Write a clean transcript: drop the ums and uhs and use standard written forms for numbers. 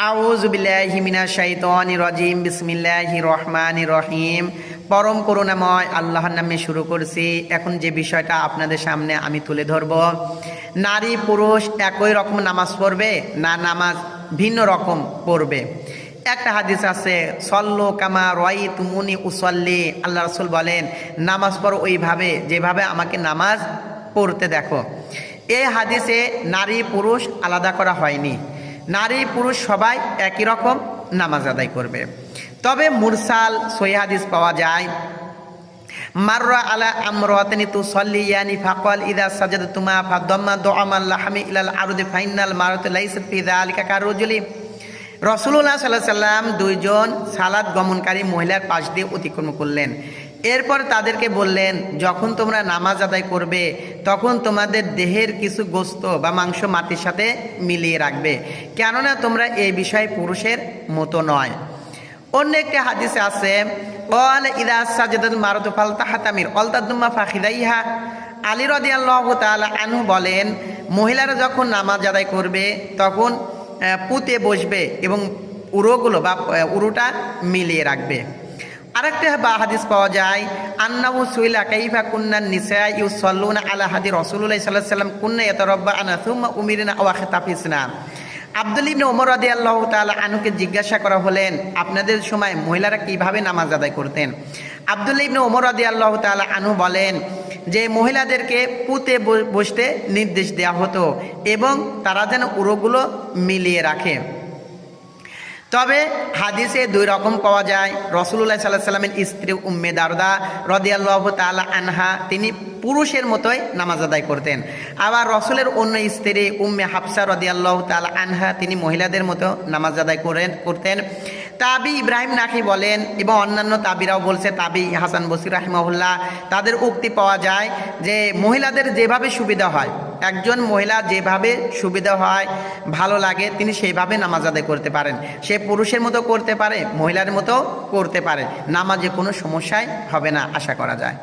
আউযু বিল্লাহি মিনাশ শাইতানির রাজিম বিসমিল্লাহির রহমানির রহিম। পরম করুণাময় আল্লাহর নামে শুরু করছি। এখন যে বিষয়টা আপনাদের সামনে আমি তুলে ধরব, নারী পুরুষ একই রকম নামাজ পড়বে না নামাজ ভিন্ন রকম পড়বে। একটা হাদিস আছে, সল্লু কামা রাআইতুমুনি উসাল্লি। আল্লাহ রাসূল বলেন, নামাজ পড়ো ওইভাবে যেভাবে আমাকে নামাজ পড়তে দেখো। এই হাদিসে নারী পুরুষ আলাদা করা হয়নি, নারী পুরুষ সবাই একই রকম নামাজ আদায় করবে। তবে মুরসাল সহিহ হাদিস পাওয়া যায়, মাররা আলা আমরাতানি তুসাল্লিয়ানি ফাকাল ইযা সাজাদতুমা ফাদাম্মা দুআমাল লাহমি ইলাল আরদি ফাইনাল মারাতু লাইসাত ফি যালিকা কারুজুলি। রাসূলুল্লাহ সাল্লাল্লাহু আলাইহি সাল্লাম দুইজন সালাত গমনকারী মহিলার পাশ দিয়ে অতিক্রম করলেন। এরপর তাদেরকে বললেন, যখন তোমরা নামাজ আদায় করবে তখন তোমাদের দেহের কিছু গোস্ত বা মাংস মাটির সাথে মিলিয়ে রাখবে, কেননা তোমরা এই বিষয়ে পুরুষের মতো নয়। অন্য একটি হাদিসে আছে, অল ইদা সাজাদাত মারাতু ফালতাহাতামির অলতাদুম্মা ফাখিদাইহা। আলী রাদিয়াল্লাহু তাআলা আনহু বলেন, মহিলারা যখন নামাজ আদায় করবে তখন পুঁতে বসবে এবং উরুগুলো বা উরুটা মিলিয়ে রাখবে। আরেকটা হাদিস পাওয়া যায়, আন্নাহু সুইলা কাইফা কুন্নান নিসা ইউসাল্লুনা আলা হাদি রাসূলুল্লাহ সাল্লাল্লাহু আলাইহি ওয়াসাল্লাম কুন্না ইয়াতারাব্বানা সুম্মা উমিরনা ওয়া খিতাফিসনা। আব্দুল্লাহ ইবনে ওমর রাদিয়াল্লাহু তাআলা আনহুকে জিজ্ঞাসা করা হলেন, আপনাদের সময় মহিলারা কিভাবে নামাজ আদায় করতেন? আব্দুল্লাহ ইবনে ওমর রাদিয়াল্লাহু তাআলা আনহু বলেন যে মহিলাদেরকে পুঁতে বসতে নির্দেশ দেওয়া হতো এবং তারা যেন উরুগুলো মিলিয়ে রাখে। তবে হাদিসে দুই রকম পাওয়া যায়। রাসূলুল্লাহ সাল্লাল্লাহু আলাইহি ওয়াসাল্লামের স্ত্রী উম্মে দারদা রাদিয়াল্লাহু তাআলা আনহা, তিনি পুরুষের মতোই নামাজ আদায় করতেন। আবার রাসূলের অন্য স্ত্রী উম্মে হাফসা রাদিয়াল্লাহু তাআলা আনহা, তিনি মহিলাদের মতো নামাজ আদায় করতেন। তাবি ইব্রাহিম নাখি বলেন এবং অন্যান্য তাবিরাও বলছে, তাবি হাসান বসরি রাহিমাহুল্লাহ, তাদের উক্তি পাওয়া যায় যে মহিলাদের যেভাবে সুবিধা হয়, একজন মহিলা যেভাবে সুবিধা হয় ভালো লাগে তিনি সেইভাবে নামাজ আদায় করতে পারেন। সে পুরুষের মতো করতে পারে, মহিলার মতো করতে পারে, নামাজে কোনো সমস্যাই হবে না আশা করা যায়।